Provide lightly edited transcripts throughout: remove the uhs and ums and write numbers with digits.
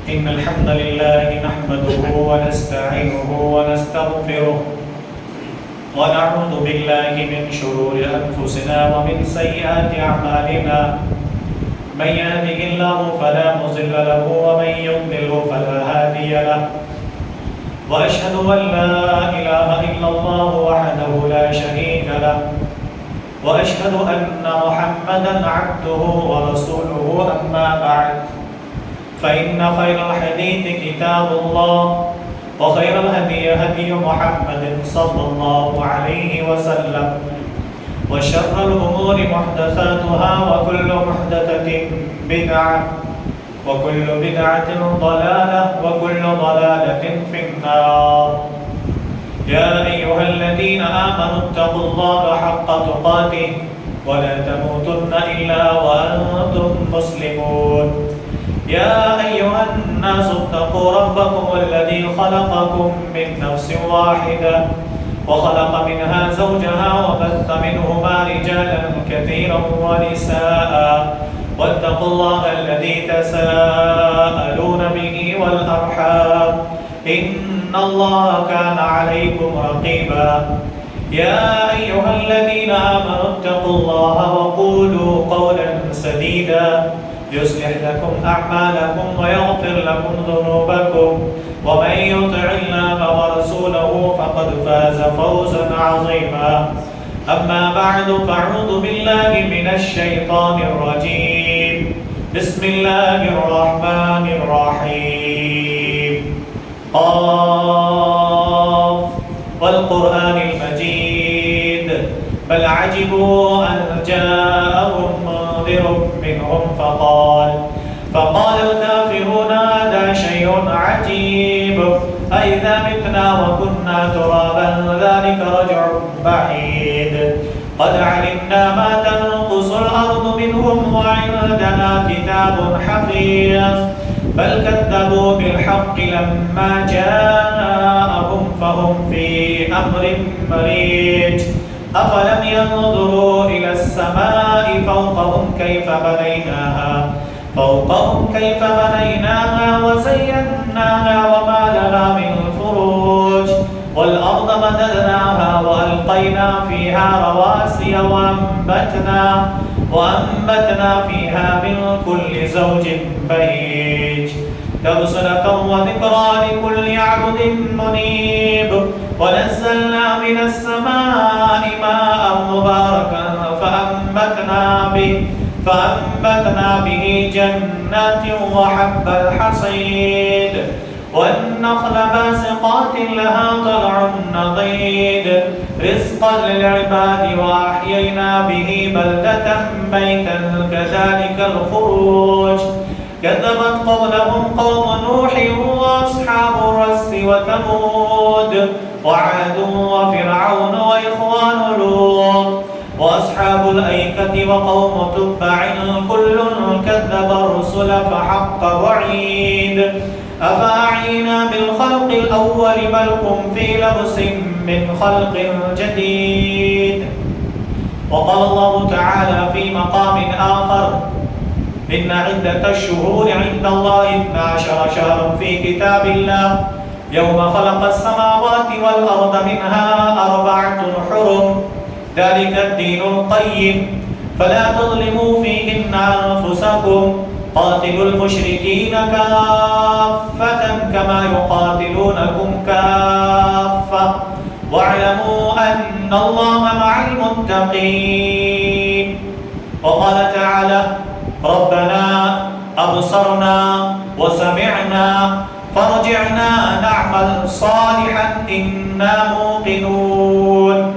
إن الحمد لله نحمده ونستعينه ونستغفره ونعوذ بالله من شرور أنفسنا ومن سيئات أعمالنا من يهده الله فلا مضل له ومن يضلل فلا هادي له وأشهد أن لا إله إلا الله وحده لا شريك له وأشهد أن محمدا عبده ورسوله أما بعد فإن خير الحديث كتاب الله وخير الهدي هدي محمد صلى الله عليه وسلم وشر الأمور محدثاتها وكل محدثة بدعة وكل بدعة ضلالة وكل ضلالة في النار. يا أيها الذين آمنوا اتقوا الله حق تقاته ولا تموتن إلا وأنتم مسلمون. يا أيها الناس اتقوا ربكم الذي خلقكم من نفس واحدة وخلق منها زوجها وبث منهما رجالا كثيرا ونساء واتقوا الله الذي تساءلون به والأرحام إن الله كان عليكم رقيبا. يا أيها الذين آمنوا اتقوا الله وقولوا قولا سديدا يصلح لكم أعمالكم ويغفر لكم ذنوبكم ومن يطع الله ورسوله فقد فاز فوزا عظيما. أما بعد فأعوذ بالله من الشيطان الرجيم. بسم الله الرحمن الرحيم. قاف والقرآن المجيد بل عجبوا أن جاءهم منذر منهم فقال الكافرون هذا شيء عجيب أئذا متنا وكنا ترابا ذلك رجع بعيد قد علمنا ما تنقص الأرض منهم وعندنا كتاب حفيظ بل كذبوا بالحق لما جاءهم فهم في أمر مريج أفلم ينظروا إلى السماء فوقهم كيف بنيناها وزيناها وما لها من فروج والأرض مددناها وألقينا فيها رواسي وأنبتنا فيها من كل زوج بهيج تبصرة وذكرى لكل عبد منيب ونزلنا من السماء ماء مباركا فأنبتنا به جنات وحب الحصيد والنخل باسقات لها طلع نضيد رزقا للعباد وأحيينا به بلدة ميتا كذلك الخروج كذبت قبلهم قوم نوح وأصحاب الرس وثمود وعاد وفرعون وإخوان لوط وأصحاب الأيكة وقوم تبع كل كذب الرسل فحق وعيد أفأعينا بالخلق الأول بل هم في لبس من خلق جديد. وقال الله تعالى في مقام آخر إن عدة الشهور عند الله 12 شهرا في كتاب الله يوم خلق السماوات والأرض منها 4 حرم ذلك الدين القيم فلا تظلموا فيهن أنفسكم قاتلوا المشركين كافة كما يقاتلونكم كافة واعلموا أن الله مع المتقين. وقال تعالى ربنا أبصرنا وسمعنا فارجعنا نعمل صالحا إنا موقنون.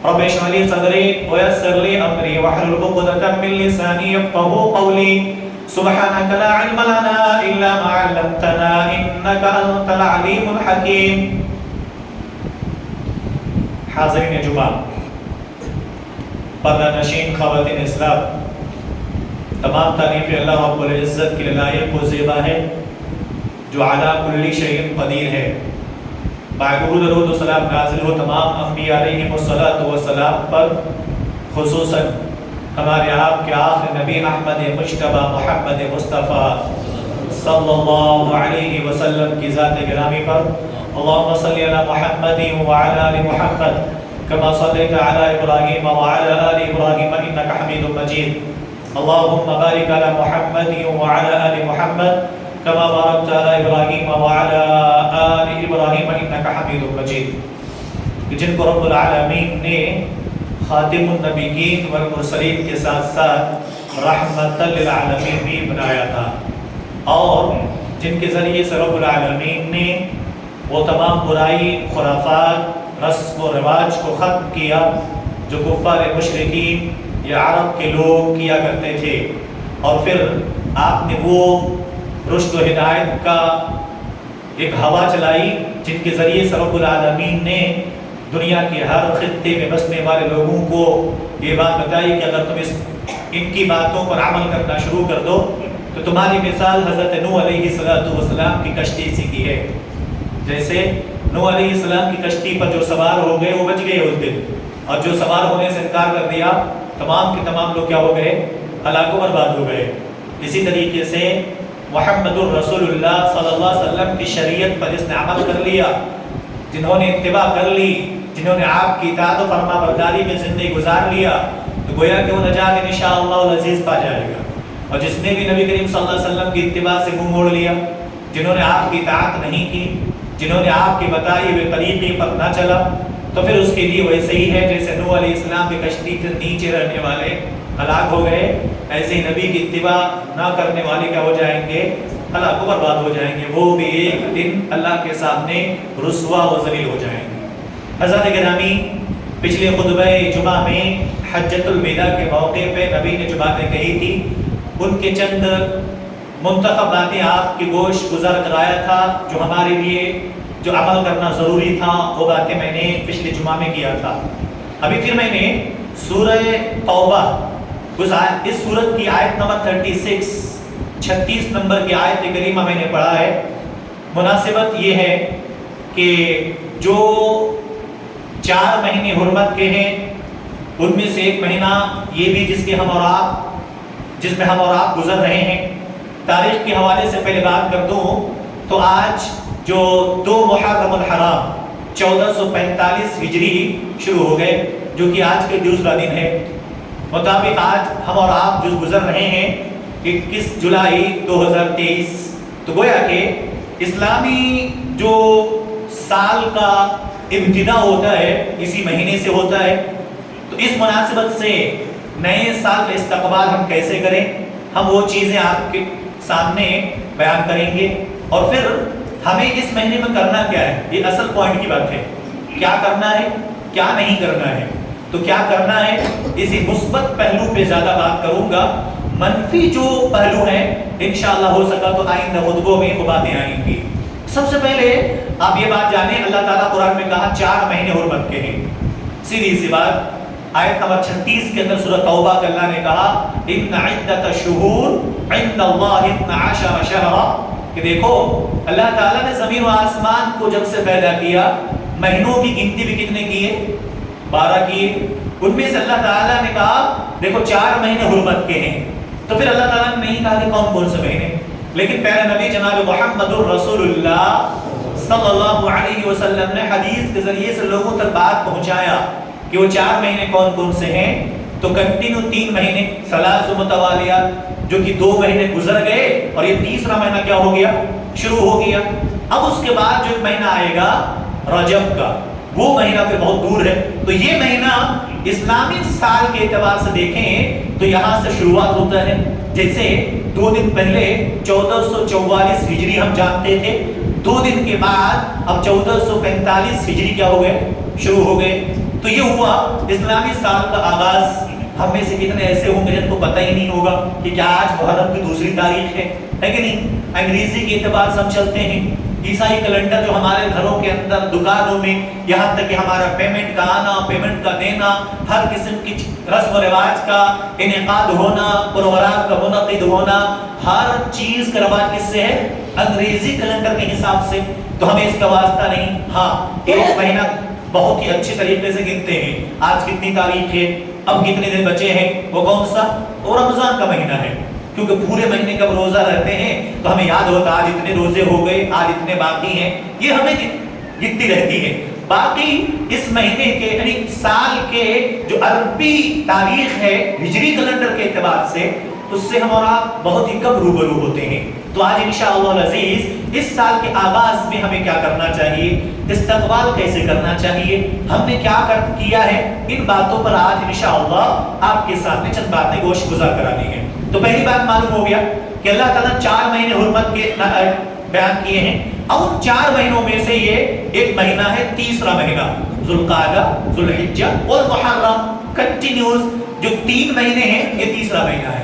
رب اشرح لي صدري ويسر لي أمري واحلل عقدة من لساني يفقهوا قولي سبحانك لا علم لنا إلا ما علمتنا إنك أنت العليم الحكيم. حاضرین جمعہ، پردہ نشین خواتین اسلام، تمام تعریف اللہ رب العزت کے لائق و زیبا ہے جو علی کل شیء قدیر ہے. درود و سلام نازل ہو تمام انبیاء علیہم السلام پر، خصوصاً ہمارے آپ کے آخر نبی احمد مجتبی محمد مصطفیٰ صلی اللہ علیہ وسلم کی ذات گرامی پر اللہم صلی علی محمد وعلی آل محمد کما صلیت علی ابراہیم وعلی آل ابراہیم انکا حمید مجید اللہم بارک علی محمد وعلی آل محمد کما بارکت علی ابراہیم وعلی آل ابراہیم انکا حمید مجید، جن کو رب العالمین نے خاتم النبیین والمرسلین کے ساتھ ساتھ رحمت للعالمین بھی بنایا تھا، اور جن کے ذریعے سے رب العالمین نے وہ تمام برائی، خرافات، رسم و رواج کو ختم کیا جو کفار مشرکین یا عرب کے لوگ کیا کرتے تھے، اور پھر آپ نے وہ رشد و ہدایت کا ایک ہوا چلائی جن کے ذریعے سے رب العالمین نے دنیا کے ہر خطے میں بسنے والے لوگوں کو یہ بات بتائی کہ اگر تم ان کی باتوں پر عمل کرنا شروع کر دو تو تمہاری مثال حضرت نوح علیہ السلام کی کشتی سی کی ہے۔ جیسے نوح علیہ السلام کی کشتی پر جو سوار ہو گئے وہ بچ گئے اس دن، اور جو سوار ہونے سے انکار کر دیا تمام کے تمام لوگ کیا ہو گئے؟ ہلاک و برباد ہو گئے۔ اسی طریقے سے محمد الرسول اللہ صلی اللہ علیہ وسلم کی شریعت پر جس نے عمل کر لیا، جنہوں نے اتباع کر لی، جنہوں نے آپ کی اطاعت و فرما برداری میں زندگی گزار لیا، تو گویا کہ وہ نجات انشاءاللہ العزیز پا جائے گا۔ اور جس نے بھی نبی کریم صلی اللہ علیہ وسلم کی اتباع سے منہ موڑ لیا، جنہوں نے آپ کی اطاعت نہیں کی، جنہوں نے آپ کی بتائی ہوئے طریقے پر نہ چلا، تو پھر اس کے لیے ویسے ہی ہے جیسے نوح علیہ السلام کی کشتی کے نیچے رہنے والے ہلاک ہو گئے، ایسے ہی نبی کی اتباع نہ کرنے والے کیا ہو جائیں گے؟ ہلاک و برباد ہو جائیں گے، وہ بھی ایک دن اللہ کے سامنے رسوا و ذلیل ہو جائیں گے۔ حضرت گرامی، پچھلے خطبہ جمعہ میں حجۃ الوداع کے موقع پہ نبی نے جو باتیں کہی تھی ان کے چند منتخب باتیں آپ کی گوش گزار کرایا تھا، جو ہمارے لیے جو عمل کرنا ضروری تھا وہ باتیں میں نے پچھلے جمعہ میں کیا تھا۔ ابھی پھر میں نے سورہ توبہ اس سورت کی آیت نمبر 36 نمبر کی آیت کریمہ میں نے پڑھا ہے۔ مناسبت یہ ہے کہ جو 4 مہینے حرمت کے ہیں ان میں سے ایک مہینہ یہ بھی جس میں ہم اور آپ گزر رہے ہیں۔ تاریخ کے حوالے سے پہلے بات کر دوں تو آج جو 2 محرم الحرام 1445 ہجری شروع ہو گئے، جو کہ آج کے دوسرا دن ہے، مطابق آج ہم اور آپ جو گزر رہے ہیں 21 جولائی 2023، تو گویا کہ اسلامی جو سال کا ابتدا ہوتا ہے اسی مہینے سے ہوتا ہے۔ تو اس مناسبت سے نئے سال کا استقبال ہم کیسے کریں، ہم وہ چیزیں آپ کے سامنے بیان کریں گے، اور پھر ہمیں اس مہینے میں کرنا کیا ہے، یہ اصل پوائنٹ کی بات ہے، کیا کرنا ہے کیا نہیں کرنا ہے۔ تو کیا کرنا ہے اسی مثبت پہلو پہ زیادہ بات کروں گا، منفی جو پہلو ہیں انشاءاللہ ہو سکا تو آئندہ خطبوں میں وہ باتیں آئیں گی۔ سب سے پہلے آپ یہ بات جانیں، اللہ تعالیٰ قرآن میں کہا 4 مہینے حرمت کے ہیں، سیدھی سی بات۔ آیت نمبر 36 کے اندر سورہ توبہ کے اللہ نے کہا ان عدت الشہور عند اللہ 12 شہرا، کہ دیکھو اللہ تعالیٰ نے زمین و آسمان کو جب سے پیدا کیا مہینوں کی گنتی بھی کتنے کیے؟ 12 کیے۔ ان میں سے اللہ تعالیٰ نے کہا دیکھو 4 مہینے حرمت کے ہیں، تو پھر اللہ تعالیٰ نے نہیں کہا کہ کون کون سے مہینے، لیکن پیارے نبی جناب محمد الرسول اللہ صلی اللہ علیہ وسلم نے حدیث کے ذریعے سے لوگوں تک بات پہنچایا کہ وہ 4 مہینے کون کون سے ہیں۔ تو کنٹینیو 3 مہینے ثلاث متوالیات، جو کہ 2 مہینے گزر گئے اور یہ تیسرا مہینہ کیا ہو گیا؟ شروع ہو گیا۔ اب اس کے بعد جو ایک مہینہ آئے گا رجب کا، وہ مہینہ پھر بہت دور ہے۔ تو یہ مہینہ اسلامی سال کے اعتبار سے دیکھیں تو یہاں سے شروعات ہوتا ہے۔ جیسے 2 دن پہلے 1444 ہجری ہم جانتے تھے، 2 دن کے بعد اب 1445 ہجری کیا ہو گئے؟ شروع ہو گئے۔ تو یہ ہوا اسلامی سال کا آغاز۔ ہم میں سے کتنے ایسے ہوں گے جن کو پتہ ہی نہیں ہوگا کہ کیا آج محرم کی دوسری تاریخ ہے کہ نہیں؟ انگریزی کے اعتبار سے ہم چلتے ہیں، عیسائی کیلنڈر جو ہمارے گھروں کے اندر، دکانوں میں، یہاں تک کہ ہمارا پیمنٹ کا آنا، پیمنٹ کا دینا، ہر قسم کی رسم و رواج کا انعقاد ہونا، پروگرام کا منعقد ہونا، ہر چیز کا رواج کس سے ہے؟ انگریزی کیلنڈر کے حساب سے۔ تو ہمیں اس کا واسطہ نہیں۔ ہاں، ایک مہینہ بہت ہی اچھے طریقے سے گنتے ہیں، آج کتنی تاریخ ہے، اب کتنے دن بچے ہیں، وہ کون سا؟ وہ رمضان کا مہینہ ہے۔ کیونکہ پورے مہینے کا روزہ رہتے ہیں تو ہمیں یاد ہوتا آج اتنے روزے ہو گئے، آج اتنے باقی ہیں، یہ ہمیں گنتی رہتی ہے۔ باقی اس مہینے کے یعنی سال کے جو عربی تاریخ ہے ہجری کیلنڈر کے اعتبار سے، اس سے ہم اور آپ بہت ہی کم روبرو ہوتے ہیں۔ تو آج انشاءاللہ العزیز اس سال کے آغاز میں ہمیں کیا کرنا چاہیے، استقبال کیسے کرنا چاہیے، ہم نے کیا کیا ہے، ان باتوں پر آج انشاءاللہ آپ کے سامنے چند باتیں گوش گزار کرانی ہیں۔ تو پہلی بات معلوم ہو گیا کہ اللہ تعالیٰ 4 مہینے حرمت کے بیان کیے ہیں، اور ان 4 مہینوں میں سے یہ ایک مہینہ ہے، تیسرا مہینہ ذوالقعدہ، ذوالحجہ اور محرم، کنٹینیوز جو 3 مہینے ہیں یہ تیسرا مہینہ ہے۔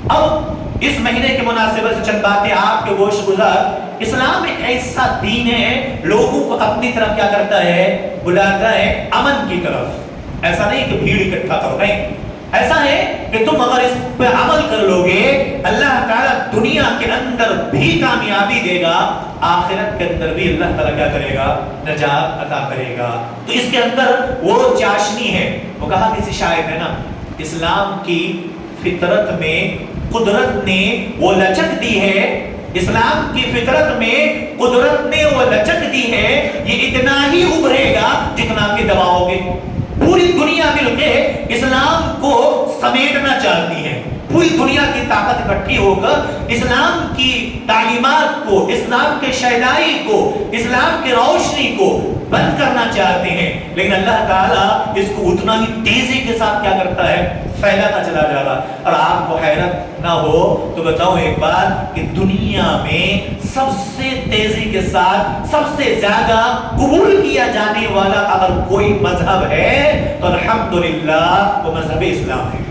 اب اس مہینے کے مناسبت سے چند باتیں آپ کے گوش گزار۔ اسلام ایک ایسا دین ہے لوگوں کو اپنی طرف کیا کرتا ہے، بلاتا ہے امن کی طرف۔ ایسا نہیں کہ بھیڑ اکٹھا کرو، نہیں، ایسا ہے کہ تم اگر اس پہ عمل کر لو گے اللہ تعالیٰ دنیا کے اندر بھی کامیابی دے گا، آخرت کے اندر بھی اللہ تعالیٰ کیا کرے گا، نجات عطا کرے گا۔ تو اس کے اندر وہ چاشنی ہے، وہ کہا کسی شاعر نے نا، اسلام کی فطرت میں قدرت نے وہ لچک دی ہے، اسلام کی فطرت میں قدرت نے وہ لچک دی ہے، یہ اتنا ہی ابھرے گا جتنا کہ دباؤ گے۔ پوری دنیا مل کے اسلام کو سمیٹنا چاہتی ہے، پوری دنیا کی طاقت اکٹھی ہو کر اسلام کی تعلیمات کو، اسلام کے شیدائی کو، اسلام کی روشنی کو بند کرنا چاہتے ہیں، لیکن اللہ تعالیٰ اس کو اتنا ہی تیزی کے ساتھ کیا کرتا ہے، پھیلاتا چلا جا رہا۔ اور آپ کو حیرت نہ ہو تو بتاؤں ایک بات کہ دنیا میں سب سے تیزی کے ساتھ سب سے زیادہ قبول کیا جانے والا اگر کوئی مذہب ہے تو الحمدللہ وہ مذہب اسلام ہے۔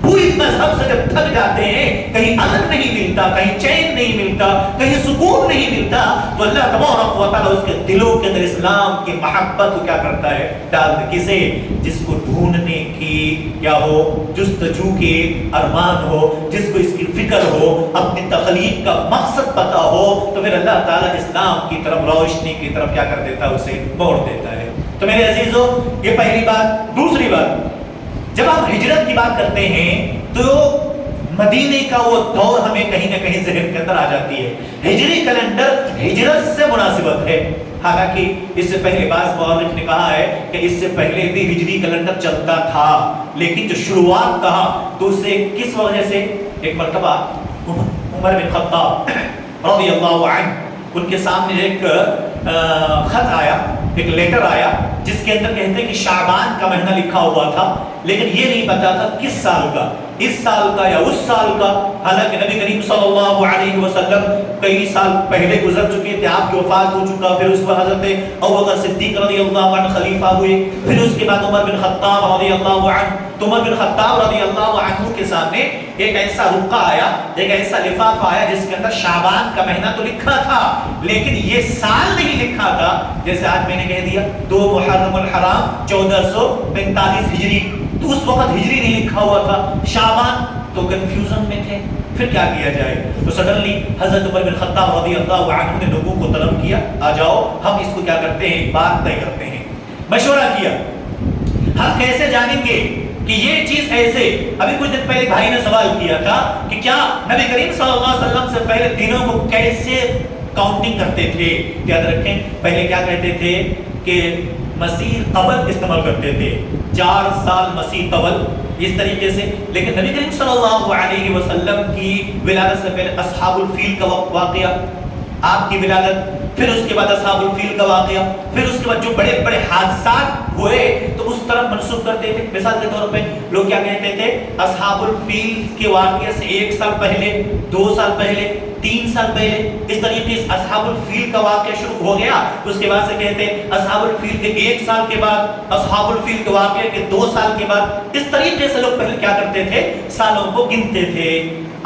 پوری مذہب سے جب تھک جاتے ہیں، کہیں امن نہیں ملتا، کہیں چین نہیں ملتا، کہیں سکون نہیں ملتا، تو اللہ تبارک و تعالیٰ اس کے دلوں کے اندر اسلام کی محبت کو کیا کرتا ہے، ڈالتا۔ کسے؟ جس کو ڈھونڈنے کی کیا ہو، جستجو کے ارمان ہو، جس کو اس کی فکر ہو، اپنی تخلیق کا مقصد پتا ہو، تو پھر اللہ تعالیٰ اسلام کی طرف، روشنی کی طرف کیا کر دیتا ہے، اسے موڑ دیتا ہے۔ تو میرے عزیزو، یہ پہلی بات۔ دوسری بات، جب آپ ہجرت کی بات کرتے ہیں تو مدینے کا وہ دور ہمیں کہیں نہ کہیں ذہن کے اندر آ جاتی ہے۔ ہجری کیلنڈر ہجرت سے مناسبت ہے، حالانکہ اس سے پہلے بعض مورخ نے کہا ہے کہ اس سے پہلے بھی ہجری کیلنڈر چلتا تھا، لیکن جو شروعات کہا تو اسے کس وجہ سے، ایک مرتبہ عمر بن خطاب رضی اللہ عنہ، ان کے سامنے ایک خط آیا، ایک لیٹر آیا، جس کے اندر کہتے ہیں کہ شعبان کا مہینہ لکھا ہوا تھا، لیکن یہ نہیں پتا تھا کس سال کا، اس سال کا یا اس سال کا۔ حالانکہ نبی کریم صلی اللہ علیہ وسلم کئی سال پہلے گزر چکے تھے، آپ کی وفات ہو چکا، پھر اس پر حضرت ابوبکر صدیق رضی اللہ عنہ خلیفہ ہوئے، پھر اس کے بعد عمر بن خطاب رضی اللہ عنہ۔ تو عمر بن خطاب رضی اللہ عنہ کے سامنے ایک ایسا رقعہ آیا، ایک ایسا لفافہ آیا جس کے اندر شعبان کا مہینہ تو لکھا تھا، لیکن یہ سال نہیں لکھا تھا۔ جیسے آج میں نے کہہ دیا 2 محرم الحرام 1445 ہجری، تو اس وقت ہجری نہیں لکھا ہوا تھا، شعبان، تو کنفیوژن میں تھے، پھر کیا کیا جائے؟ تو سڈنلی حضرت عمر بن خطاب رضی اللہ عنہ نے لوگوں کو طلب کیا، آ جاؤ ہم اس کو کیا کرتے ہیں، بات طے کرتے ہیں۔ مشورہ کیا ہم کیسے جانیں گے کہ یہ چیز ایسے۔ ابھی کچھ دن پہلے بھائی نے سوال کیا تھا کہ کیا نبی کریم صلی اللہ علیہ وسلم سے پہلے دنوں کو کیسے کاؤنٹنگ کرتے تھے؟ یاد رکھیں پہلے کیا کہتے تھے کہ مسیح قبل استعمال کرتے تھے، 4 سال مسیح قبل، اس طریقے سے۔ لیکن نبی کریم صلی اللہ علیہ وسلم کی ولادت سے پہلے اصحاب الفیل کا واقعہ، آپ کی ولادت، پھر اس کے بعد اصحاب الفیل کا واقعہ، پھر اس کے بعد جو بڑے بڑے حادثات ہوئے تو اس طرف منسوخ کرتے تھے۔ مثال کے طور پہ لوگ کیا کہتے تھے، اصحاب الفیل کے واقعے سے 1 سال پہلے، 2 سال پہلے، 3 سال پہلے، اس طریقے سے اصحاب الفیل کا واقعہ شروع ہو گیا، اس کے بعد سے کہتے ہیں اصحاب الفیل کے 1 سال کے بعد، اصحاب الفیل کے واقعے کے 2 سال کے بعد۔ اس طریقے سے لوگ پہلے کیا کرتے تھے، سالوں کو گنتے تھے۔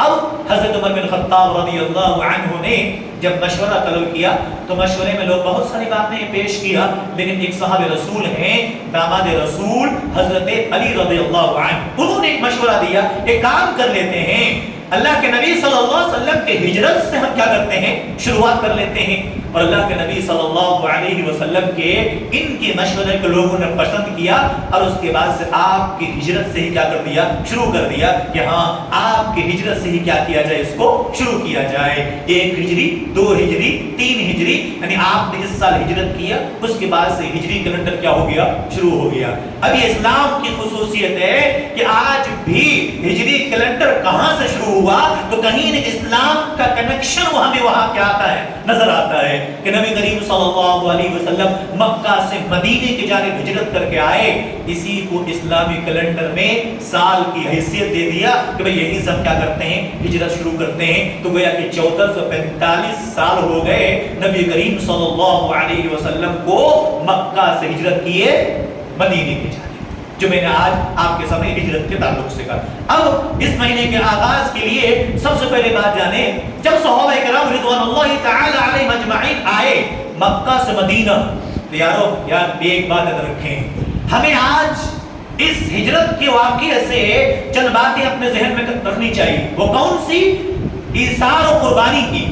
اب حضرت عمر بن خطاب رضی اللہ عنہ نے جب مشورہ طلب کیا تو مشورے میں لوگ بہت ساری باتیں پیش کیا، لیکن ایک صاحب رسول ہیں، داماد رسول حضرت علی رضی اللہ عنہ، انہوں نے ایک مشورہ دیا، ایک کام کر لیتے ہیں، اللہ کے نبی صلی اللہ علیہ وسلم کے ہجرت سے ہم کیا کرتے ہیں، شروعات کر لیتے ہیں۔ اور اللہ کے نبی صلی اللہ علیہ وسلم کے ان کے مشورے کو لوگوں نے پسند کیا اور اس کے بعد سے آپ کی ہجرت سے ہی کیا کر دیا، شروع کر دیا کہ ہاں آپ کی ہجرت سے ہی کیا کیا جائے، اس کو شروع کیا جائے۔ 1 ہجری، 2 ہجری، 3 ہجری، یعنی آپ نے اس سال ہجرت کیا، اس کے بعد سے ہجری کیلنڈر کیا ہو گیا، شروع ہو گیا۔ اب یہ اسلام کی خصوصیت ہے کہ آج بھی ہجری کیلنڈر کہاں سے شروع ہوا تو کہیں نہ اسلام کا کنیکشن ہمیں وہاں کیا آتا ہے، نظر آتا ہے کہ نبی کریم صلی اللہ علیہ وسلم مکہ سے مدینے کی جانب ہجرت کر کے آئے، اسی کو اسلامی کیلنڈر میں سال کی حیثیت دے دیا کہ بھئی یہی سب کیا کرتے ہیں، ہجرت شروع کرتے ہیں۔ تو گویا کہ 1445 سال ہو گئے نبی کریم صلی اللہ علیہ وسلم کو مکہ سے ہجرت کیے مدینے کی جانب، جو میں نے آج آپ کے سامنے ہجرت کے تعلق سے کہا۔ اب اس مہینے کے آغاز کے لیے سب سے پہلے بات جانے، جب صحابہ کرام رضوان اللہ تعالی علیہم اجمعین آئے مکہ سے مدینہ، تو یار ایک بات یاد رکھیں، ہمیں آج اس ہجرت کے واقعے سے چند باتیں اپنے ذہن میں رکھنی چاہیے۔ وہ کون سی؟ ایثار و قربانی کی۔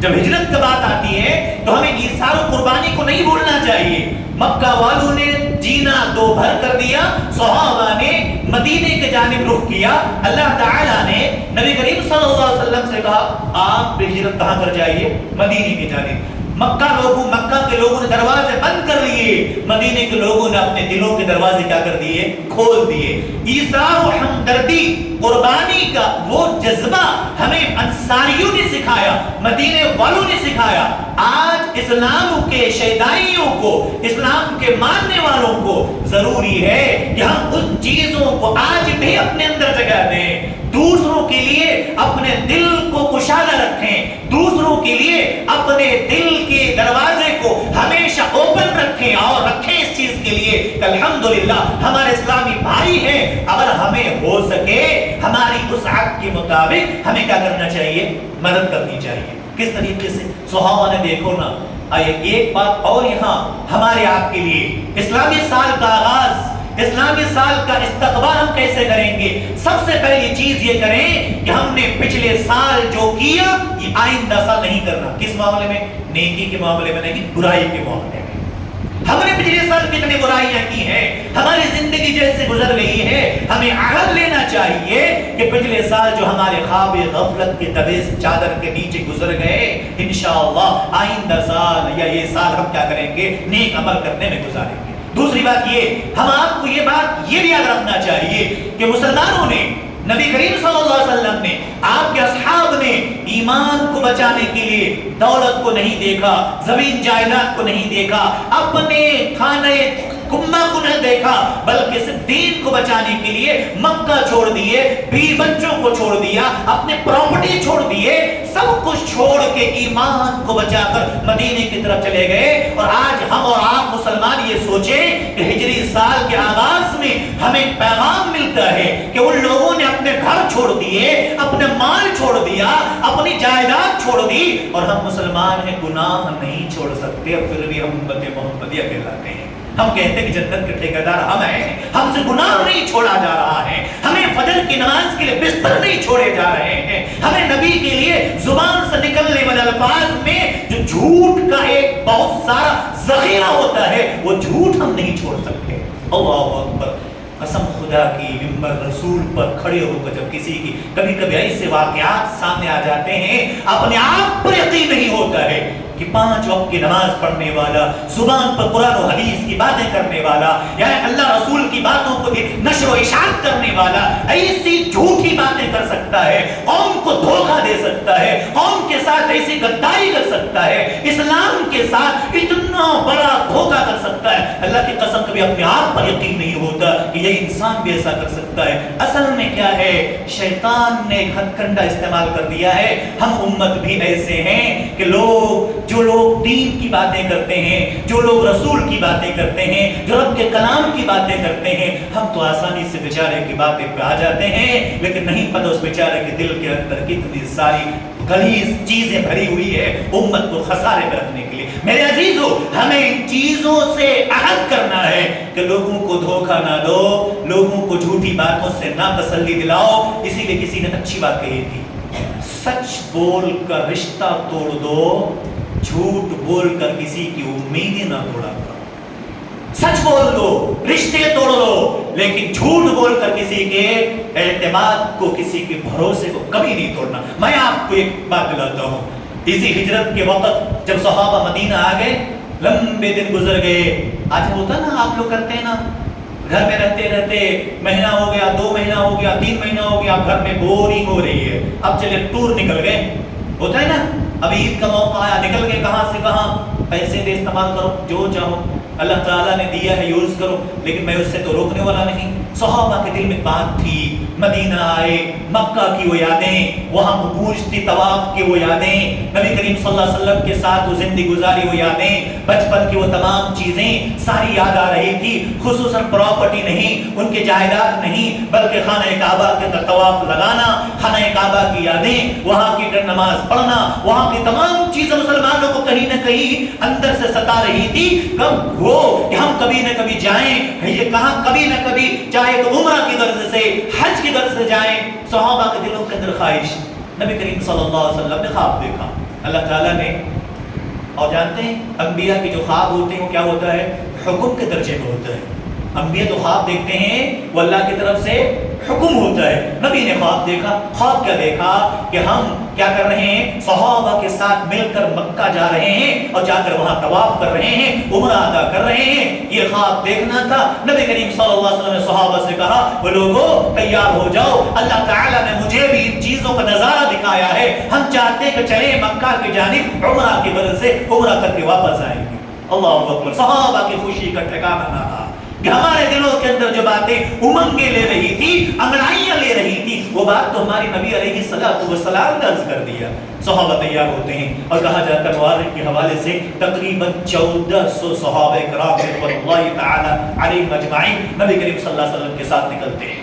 جب ہجرت کی بات آتی ہے تو ہمیں ایثار و قربانی کو نہیں بھولنا چاہیے۔ مکہ والوں نے جینا دو بھر کر دیا، صحابہ نے مدینے کے جانب رخ کیا۔ اللہ تعالیٰ نے نبی کریم صلی اللہ علیہ وسلم سے کہا آپ ہجرت کہاں کر جائیے؟ مدینے کی جانب۔ مکہ کے لوگوں نے دروازے بند کر لیے، مدینے کے لوگوں نے اپنے دلوں کے دروازے کیا کر دیے؟ کھول دیے۔ ایثار و ہمدردی، قربانی کا وہ جذبہ ہمیں انصاریوں نے سکھایا، مدینے والوں نے سکھایا۔ آج اسلام کے شیدائیوں کو، اسلام کے ماننے والوں کو ضروری ہے کہ ہم ان چیزوں کو آج بھی اپنے اندر جگہ دیں، دوسروں کے لیے اپنے دل کو کشادہ رکھیں، دوسروں کے لیے اپنے دل کے دروازے کو ہمیشہ اوپن رکھیں، اور رکھیں اس چیز کے لیے کہ الحمدللہ ہمارے اسلامی بھائی ہیں، اگر ہمیں ہو سکے ہماری وسعت کے مطابق ہمیں کیا کرنا چاہیے؟ مدد کرنی چاہیے۔ کس طریقے سے صحابہ نے دیکھو نا۔ ایک بات اور یہاں ہمارے آپ کے لیے، اسلامی سال کا آغاز، اسلامی سال کا استقبال ہم کیسے کریں گے؟ سب سے پہلی چیز یہ کریں کہ ہم نے پچھلے سال جو کیا یہ آئندہ سال نہیں کرنا۔ کس معاملے میں؟ نیکی کے معاملے میں نہیں، برائی کے معاملے میں۔ ہم نے پچھلے سال کتنی برائیاں کی ہیں، ہماری زندگی جیسے گزر گئی ہے، ہمیں عہد لینا چاہیے کہ پچھلے سال جو ہمارے خواب غفلت کے دبیز چادر کے نیچے گزر گئے، انشاءاللہ آئندہ سال یا یہ سال ہم کیا کریں گے؟ نیک عمل کرنے میں گزاریں گے۔ دوسری بات یہ، ہم آپ کو یہ بات یہ بھی یاد رکھنا چاہیے کہ مسلمانوں نے، نبی کریم صلی اللہ علیہ وسلم نے، آپ کے اصحاب نے ایمان کو بچانے کے لیے دولت کو نہیں دیکھا، زمین جائیداد کو نہیں دیکھا، اپنے کھانے کمہ کو نہیں دیکھا، بلکہ صرف دین کو بچانے کے لیے مکہ چھوڑ دیے، بیوی بچوں کو چھوڑ دیا، اپنے پراپرٹی چھوڑ دیے، سب کچھ چھوڑ کے ایمان کو بچا کر مدینے کی طرف چلے گئے۔ اور آج ہم اور آپ مسلمان یہ سوچیں کہ ہجری سال کے آغاز میں ہمیں پیغام ملتا ہے کہ ان لوگوں نے اپنے گھر چھوڑ دیے، اپنے مال چھوڑ دیا، اپنی جائیداد چھوڑ دی، اور ہم مسلمان ہیں، گناہ نہیں چھوڑ سکتے، اور پھر بھی ہم امت محمدیہ کہلاتے ہیں۔ ہم کہتے ہیں کہ جنت کے ٹھیکیدار ہم ہیں، ہم سے گناہ نہیں چھوڑا جا رہا ہے، ہمیں فجر کی نماز کے لیے بستر نہیں چھوڑے جا رہے ہیں، ہمیں نبی کے لیے زبان سے نکلنے والے الفاظ میں جو جھوٹ کا ایک بہت سارا ذخیرہ ہوتا ہے وہ جھوٹ ہم نہیں چھوڑ سکتے۔ اللہ اکبر، قسم خدا کی، ممبر رسول پر کھڑے ہو کر جب کسی کی کبھی ایسے واقعات سامنے آ جاتے ہیں، اپنے آپ پر یقین نہیں ہوتا ہے کہ 5 وقت کی نماز پڑھنے والا، زبان پر قرآن و حدیث کی باتیں کرنے والا، یا اللہ رسول کی باتوں کو نشر و اشاعت کرنے والا ایسی جھوٹی باتیں کر سکتا ہے، قوم کو دھوکہ دے سکتا ہے، قوم کے ساتھ ایسی غداری کر سکتا ہے، اسلام کے ساتھ اتنا بڑا دھوکہ کر سکتا ہے۔ اللہ کی قسم کبھی اپنے آپ پر یقین نہیں ہوتا کہ یہ انسان بھی ایسا کر سکتا ہے۔ اصل میں کیا ہے؟ شیطان نے ایک ہتھ کنڈا استعمال کر دیا ہے۔ ہم امت بھی ایسے ہیں کہ جو لوگ دین کی باتیں کرتے ہیں، جو لوگ رسول کی باتیں کرتے ہیں، جو رب کے کلام کی باتیں کرتے ہیں، ہم تو آسانی سے بیچارے کی باتیں پہ آ جاتے ہیں، لیکن نہیں پتہ اس بیچارے کے دل کے اندر کتنی ساری غلیظ چیزیں بھری ہوئی ہے امت کو خسارے میں رکھنے کے لیے۔ میرے عزیزو، ہمیں ان چیزوں سے عہد کرنا ہے کہ لوگوں کو دھوکہ نہ دو، لوگوں کو جھوٹی باتوں سے نہ تسلی دلاؤ۔ اسی لیے کسی نے اچھی بات کہی تھی، سچ بول کر رشتہ توڑ دو، جھوٹ بول کر کسی کی امیدیں نہ توڑا کرو. سچ بول دو، رشتے توڑ لو، لیکن جھوٹ بول کر کسی کے اعتماد کو، کسی کے بھروسے کو کبھی نہیں توڑنا. میں آپ کو ایک بات دلاتا ہوں، اسی ہجرت کے وقت جب صحابہ مدینہ آ گئے، لمبے دن گزر گئے. آج ہوتا نا، آپ لوگ کرتے ہیں نا، گھر میں رہتے رہتے مہینہ ہو گیا، 2 مہینہ ہو گیا، 3 مہینہ ہو گیا، گھر میں بورنگ ہو رہی ہے. اب چلے ٹور نکل گئے، ہوتا ہے نا، اب عید کا موقع آیا، نکل گئے کہاں سے کہاں. پیسے دے استعمال کرو، جو چاہو، اللہ تعالیٰ نے دیا ہے یوز کرو، لیکن میں اس سے تو روکنے والا نہیں. صحابہ کے دل میں بات تھی، مدینہ آئے، مکہ کی وہ یادیں، وہاں گوشتی طواف کی وہ یادیں، نبی کریم صلی اللہ علیہ وسلم کے ساتھ وہ زندگی گزاری وہ یادیں، بچپن کی وہ تمام چیزیں ساری یاد آ رہی تھی. خصوصاً پراپرٹی نہیں، ان کے جائیداد نہیں، بلکہ خانہ کعبہ کے طواف لگانا، خانہ کعبہ کی یادیں، وہاں کی نماز پڑھنا، وہاں کی تمام چیزیں مسلمانوں کو کہیں نہ کہیں اندر سے ستا رہی تھی. کب ہو کہ ہم کبھی نہ کبھی جائیں، یہ کہاں کبھی نہ کبھی، چاہے تو عمرہ کی غرض سے، حج کی غرض سے جائیں. صحابہ کے دلوں کے اندر خواہش. نبی کریم صلی اللہ علیہ وسلم نے خواب دیکھا اللہ تعالیٰ نے. اور جانتے ہیں انبیاء کے جو خواب ہوتے ہیں وہ کیا ہوتا ہے؟ حکم کے درجے میں ہوتا ہے. انبیاء جو خواب دیکھتے ہیں وہ اللہ کی طرف سے حکم ہوتا ہے. نبی نے خواب دیکھا. خواب کیا دیکھا؟ کہ ہم کیا کر رہے ہیں؟ صحابہ کے ساتھ مل کر مکہ جا رہے ہیں اور جا کر وہاں طواف کر رہے ہیں، عمرہ ادا کر رہے ہیں. یہ خواب دیکھنا تھا. نبی کریم صلی اللہ علیہ وسلم نے صحابہ سے کہا، وہ لوگوں تیار ہو جاؤ، اللہ تعالیٰ نے مجھے بھی ان چیزوں کا نظارہ دکھایا ہے. ہم چاہتے ہیں کہ چلیں مکہ کی جانب، عمرہ کی وجہ سے عمرہ کر کے واپس آئیں گے. اللہ اکبر. صحابہ کی خوشی کا ٹھکانہ نہ تھا کہ ہمارے دلوں کے اندر جو باتیں امنگیں لے رہی تھی، انگڑائیاں لے رہی تھی، وہ بات تو ہماری نبی علیہ السلام نے عرض کر دیا. صحابہ تیار ہوتے ہیں اور کہا جاتا ہے مورخ کے حوالے سے تقریباً 1400 صحابہ کرام رضوان اللہ تعالی علیہم اجمعین نبی کریم صلی اللہ علیہ وسلم کے ساتھ نکلتے ہیں.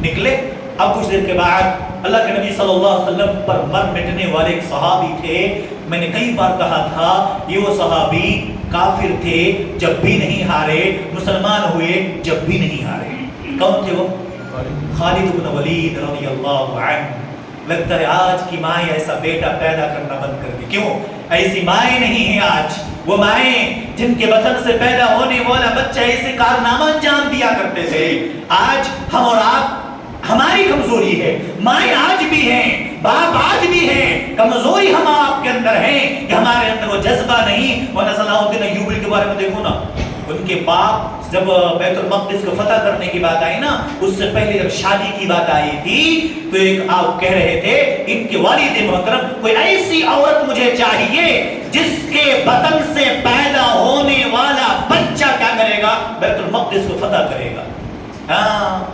نکلے. اب کچھ دیر کے بعد اللہ کے نبی صلی اللہ علیہ وسلم پر مر مٹنے والے ایک صحابی تھے. میں نے کئی بار کہا تھا یہ وہ صحابی کافر تھے جب بھی نہیں ہارے، مسلمان ہوئے جب بھی نہیں ہارے. کون تھے وہ؟ خالد بن ولید رضی اللہ عنہ. لگتا ہے آج کی مائیں ایسا بیٹا پیدا کرنا بند کر دی. کیوں؟ ایسی مائیں نہیں ہیں آج. وہ مائیں جن کے بطن سے پیدا ہونے والا بچہ ایسے کارنامہ انجام دیا کرتے تھے. آج ہم اور آپ، ہماری کمزوری ہے. مائیں آج بھی ہیں، باپ آج بھی ہیں، کمزوری ہم آپ کے اندر ہیں کہ ہمارے اندر وہ جذبہ نہیں. ورنہ صلاح الدین ایوبی کے بارے میں دیکھو نا، ان کے باپ جب بیت المقدس کو فتح کرنے کی بات آئی نا، اس سے پہلے جب شادی کی بات آئی تھی تو ایک آپ کہہ رہے تھے ان کے والد محترم کوئی ایسی عورت مجھے چاہیے جس کے بطن سے پیدا ہونے والا بچہ کیا کرے گا؟ بیت المقدس کو فتح کرے گا.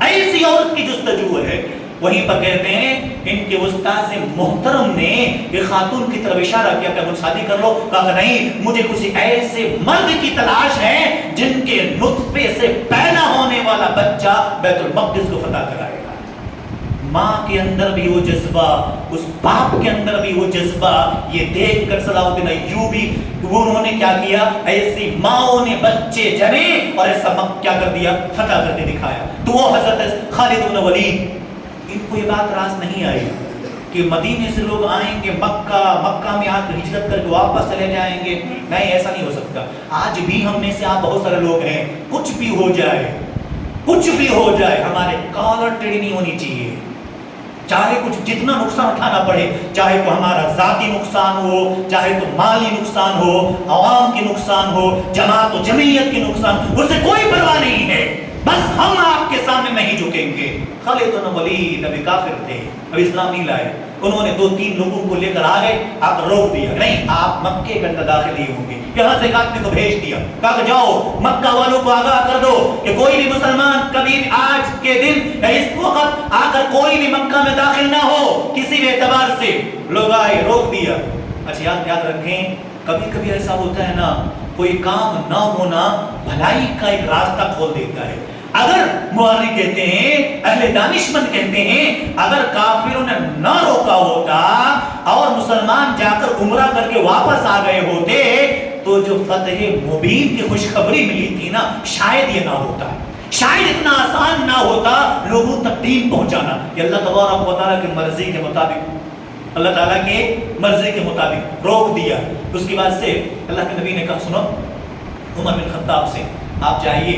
ایسی عورت کی جستجو ہے. وہیں پر کہتے ہیں ان کے استاذ محترم نے ایک خاتون کی طرف اشارہ کیا کہ مجھ شادی کر لو. کہا نہیں، مجھے کسی ایسے مرد کی تلاش ہے جن کے نطفے سے پیدا ہونے والا بچہ بیت المقدس کو فتح کرائے گا. ماں کے اندر بھی وہ جذبہ، اس باپ کے اندر بھی وہ جذبہ. یہ دیکھ کر صلاح الدین ایوبی انہوں نے کیا کیا؟ ایسی ماؤں نے بچے جنے اور ایسا کیا کر دیا؟ فتح کر کے دکھایا. تو وہ حضرت خالد بن ولید، ان کو یہ بات راز نہیں آئی کہ مدینے سے لوگ آئیں گے مکہ میں آ کر ہجرت کر کے واپس چلے جائیں گے. نہیں، ایسا نہیں ہو سکتا. آج بھی ہم میں سے آپ بہت سارے لوگ ہیں، کچھ بھی ہو جائے، کچھ بھی ہو جائے، ہمارے کالر ٹیڑھی نہیں ہونی چاہیے. چاہے کچھ جتنا نقصان اٹھانا پڑے، چاہے تو ہمارا ذاتی نقصان ہو، چاہے تو مالی نقصان ہو، عوام کی نقصان ہو، جماعت و جمعیت کی نقصان، اس سے کوئی پرواہ نہیں ہے. بس ہم آپ کے سامنے نہیں جھکیں گے. خالد بن ولید ابھی کافر تھے، ابھی اسلام نہیں لائے. انہوں نے 2-3 لوگوں کو لے کر آ گئے، آپ روک دیا، نہیں آپ مکے کے اندر داخل نہیں ہوں گے. یہاں سے ایک آدمی کو بھیج دیا، کہا کہ جاؤ مکہ والوں کو آگاہ کر دو کہ کوئی بھی مسلمان کبھی آج کے دن اس وقت آ کر کوئی بھی مکہ میں داخل نہ ہو کسی بھی اعتبار سے. لوگ آئے، روک دیا. اچھا یاد رکھیں، کبھی کبھی ایسا ہوتا ہے نا، کوئی کام نہ ہونا بھلائی کا ایک راستہ کھول دیتا ہے. اگر مورخ کہتے ہیں، اہل دانشمند کہتے ہیں، اگر کافروں نے نہ روکا ہوتا اور مسلمان جا کر عمرہ کر کے واپس آ گئے ہوتے تو جو فتح مبین کی خوشخبری ملی تھی نا، شاید یہ نہ ہوتا، شاید اتنا آسان نہ ہوتا لوگوں تک دین پہنچانا. یہ اللہ تبارک و تعالیٰ کی مرضی کے مطابق اللہ تعالیٰ کے مرضی کے مطابق روک دیا. اس کے بعد سے اللہ کے نبی نے کہا سنو عمر بن خطاب سے آپ جائیے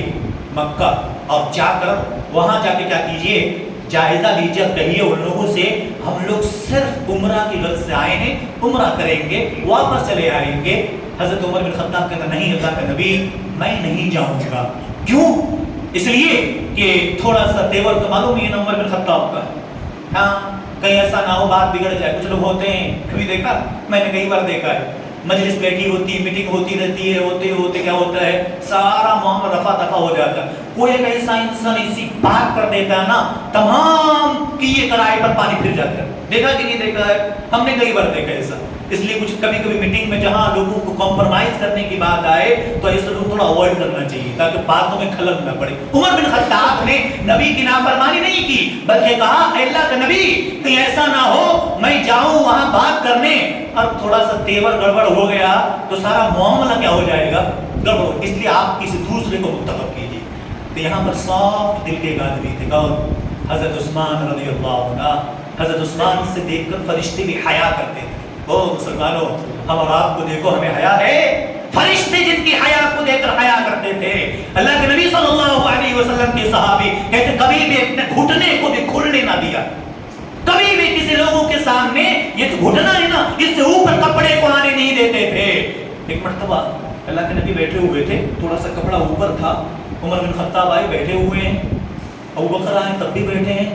مکہ اور جا کر وہاں جا کے کیا کیجئے جائزہ لیجیے, کہیے ان لوگوں سے ہم لوگ صرف عمرہ کی غرض سے آئے ہیں, عمرہ کریں گے واپس چلے آئیں گے. حضرت عمر بن خطاب کہتا نہیں اللہ کا نبی میں نہیں جاؤں گا. کیوں؟ اس لیے کہ تھوڑا سا تیور تو معلوم ہی ہے نا عمر بن خطاب کا. ہاں کہیں ایسا نہ ہو بات بگڑ جائے. کچھ لوگ ہوتے ہیں, کبھی دیکھا, میں نے کئی بار دیکھا ہے, مجلس بیٹھی ہوتی ہے, میٹنگ ہوتی رہتی ہے, ہوتے کیا ہوتا ہے سارا معاملہ رفع دفع ہو جاتا ہے. کوئی ایک ایسا انسان ایسی بات کر دیتا ہے نا تمام کیے کرائے پر پانی پھر جاتا ہے. دیکھا کہ نہیں دیکھا ہے؟ ہم نے کئی بار دیکھا ایسا. اس لیے کچھ کبھی میٹنگ میں جہاں لوگوں کو کمپرمائز کرنے کی بات آئے تو ایسے لوگ تھوڑا اوائڈ کرنا چاہیے تاکہ باتوں میں خلل نہ پڑے. عمر بن خطاب نے نبی کی نافرمانی نہیں کی بلکہ کہا اے اللہ کا نبی کہیں ایسا نہ ہو میں جاؤں وہاں بات کرنے اور تھوڑا سا تیور گڑبڑ ہو گیا تو سارا معاملہ کیا ہو جائے گا, گڑبڑ. اس لیے آپ کسی دوسرے کو منتخب کیجیے. تو یہاں پر صاف دل کے ایک آدمی تھے, کون؟ حضرت عثمان رضی اللہ عنہ. حضرت عثمان سے دیکھ کر فرشتے بھی حیا کرتے تھے. او مسلمانوں ہم اور آپ کو دیکھو ہمیں حیا ہے. فرشتے جن کی حیا کو دیکھ کر حیا کرتے تھے. اللہ کے نبی صلی اللہ علیہ وسلم کے صحابی کہتے کبھی بھی اپنے گھٹنے کو بھی کھلنے نہ دیا. کبھی بھی کسی لوگوں کے سامنے یہ جو گھٹنا ہے نا اس سے اوپر کپڑے کو آنے نہیں دیتے تھے. ایک مرتبہ اللہ کے نبی بیٹھے ہوئے تھے, تھوڑا سا کپڑا اوپر تھا. عمر بن خطاب آئے, بیٹھے ہوئے ہیں. ابو بکر آئے, تب بھی بیٹھے ہیں.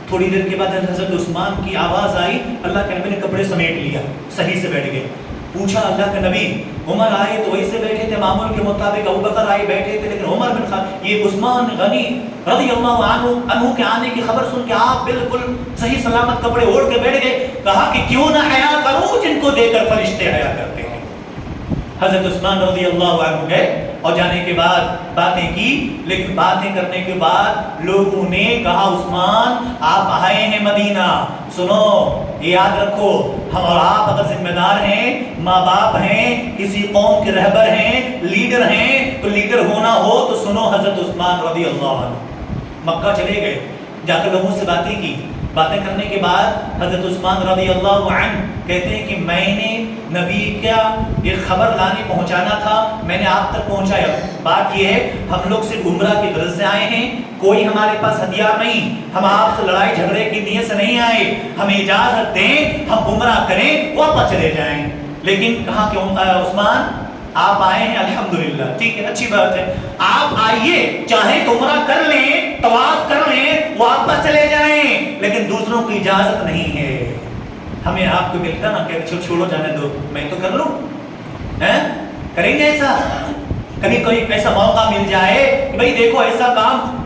تھوڑی دیر کے بعد حضرت عثمان کی آواز آئی, اللہ کے نبی نے کپڑے سمیٹ لیا, صحیح سے بیٹھ گئے. پوچھا اللہ کے نبی عمر آئے تو ویسے بیٹھے تھے معمول کے مطابق, ابو بکر آئے بیٹھے تھے, لیکن عمر بن خطاب یہ عثمان غنی رضی اللہ عنہ کے آنے کی خبر سن کے آپ بالکل صحیح سلامت کپڑے اوڑھ کے بیٹھ گئے. کہا کہ کیوں نہ حیا کروں جن کو دیکھ کر فرشتے حیا کرتے ہیں. حضرت عثمان رضی اللہ عنہ گئے اور جانے کے بعد باتیں کی, لیکن باتیں کرنے کے بعد لوگوں نے کہا عثمان آپ آئے ہیں مدینہ, سنو یہ یاد رکھو ہم اور آپ اگر ذمہ دار ہیں, ماں باپ ہیں, کسی قوم کے رہبر ہیں, لیڈر ہیں, تو لیڈر ہونا ہو تو سنو حضرت عثمان رضی اللہ عنہ. مکہ چلے گئے, جا کر لوگوں سے باتیں کی. باتیں کرنے کے بعد حضرت عثمان رضی اللہ عنہ کہتے ہیں کہ میں نے نبی کا یہ خبر لانے پہنچانا تھا, میں نے آپ تک پہنچایا. بات یہ ہے ہم لوگ صرف عمرہ کی غرض سے آئے ہیں, کوئی ہمارے پاس ہتھیار نہیں, ہم آپ سے لڑائی جھگڑے کی نیت سے نہیں آئے, ہمیں اجازت دیں ہم عمرہ کریں واپس چلے جائیں. لیکن کہا کہ عثمان آپ آئے ہیں الحمدللہ, ٹھیک ہے اچھی بات ہے, آپ آئیے چاہیں تو عمرہ کر لیں, طواف کر لیں, واپس چلے جائیں, لیکن دوسروں کی اجازت نہیں ہے. ہمیں آپ کو ملتا نا کہ چھوڑو جانے دو, میں تو کر لوں, کریں گے ایسا؟ کبھی کوئی ایسا موقع مل جائے کہ بھئی دیکھو ایسا کام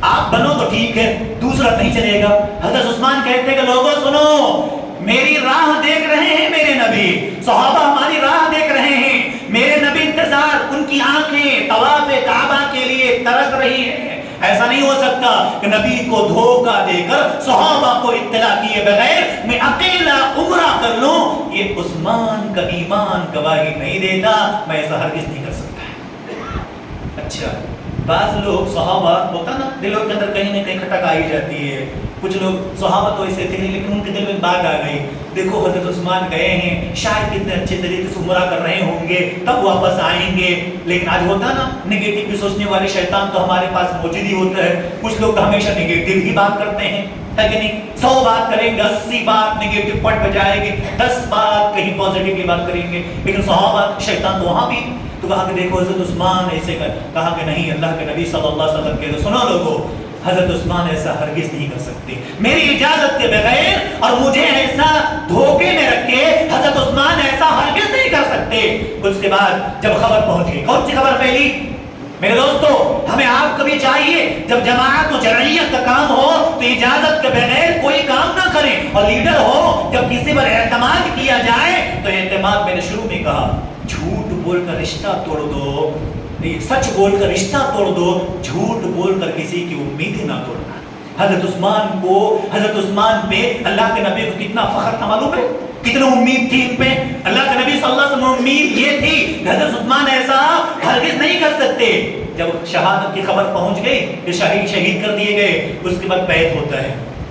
آپ بنو تو ٹھیک ہے, دوسرا نہیں چلے گا. حضرت عثمان کہتے ہیں کہ لوگوں سنو میری راہ دیکھ رہے ہیں میرے نبی, صحابہ ہماری راہ دیکھ رہے ہیں, میرے نبی انتظار, ان کی آنکھیں طواف کعبہ کے لیے ترس رہی ہیں. ایسا نہیں ہو سکتا کہ نبی کو دھوکہ دے کر صحابہ کو اطلاع کیے بغیر میں اکیلا عمرہ کر لوں. یہ عثمان کا ایمان گواہی نہیں دیتا, میں ایسا ہرگز نہیں کر سکتا. اچھا بعض لوگ صحابہ ہوتا نا دلوں کے اندر کہیں نہ کہیں کھٹک آئی جاتی ہے. کچھ لوگ صحابہ تو ایسے تھے لیکن ان کے دل میں بات آ گئی, دیکھو حضرت عثمان گئے ہیں, شاید کتنے اچھے طریقے سے عمرہ کر رہے ہوں گے, تب واپس آئیں گے. لیکن آج ہوتا نا نگیٹو بھی سوچنے والے شیطان تو ہمارے پاس موجود ہی ہوتا ہے. کچھ لوگ تو ہمیشہ نگیٹو ہی بات کرتے ہیں, ہے کہ نہیں؟ 100 بات کریں گے 80 بات نگیٹو پٹ بجائے گی, 10 بات کہیں پازیٹیولی بات کریں گے. لیکن صحابہ شیطان تو وہاں بھی تو کہا کہ دیکھو حضرت عثمان ایسے کر, کہا کہ نہیں اللہ کے نبی صلی اللہ علیہ وسلم کے سنو لوگوں حضرت عثمان ایسا ہرگز نہیں کر سکتے, میری اجازت کے بغیر, اور مجھے ایسا دھوکے میں رکھ کے حضرت عثمان ایسا ہرگز نہیں کر سکتے. اس کے بعد جب خبر پہنچ گئی, کون سی خبر پھیلی میرے دوستو؟ ہمیں آپ کو بھی چاہیے جب جماعت و جمعیت کا کام ہو تو اجازت کے بغیر کوئی کام نہ کریں, اور لیڈر ہو جب کسی پر اعتماد کیا جائے تو اعتماد میں نے شروع میں کہا جھوٹ بول کر رشتہ توڑ دو, سچ بول کر رشتہ توڑ دو, جھوٹ بول کر کسی کی امیدیں نہ توڑنا. حضرت عثمان کو, حضرت عثمان پہ اللہ کے نبی کو کتنا فخر تھا معلوم ہے, کتنا امید تھی ان پہ. اللہ کے نبی صلی اللہ علیہ وسلم امید یہ تھی حضرت عثمان ایسا ہرگز نہیں کر سکتے. جب شہادت کی خبر پہنچ گئی کہ شہید کر دیے گئے, اس کے بعد بیعت ہوتا ہے.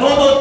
2-2,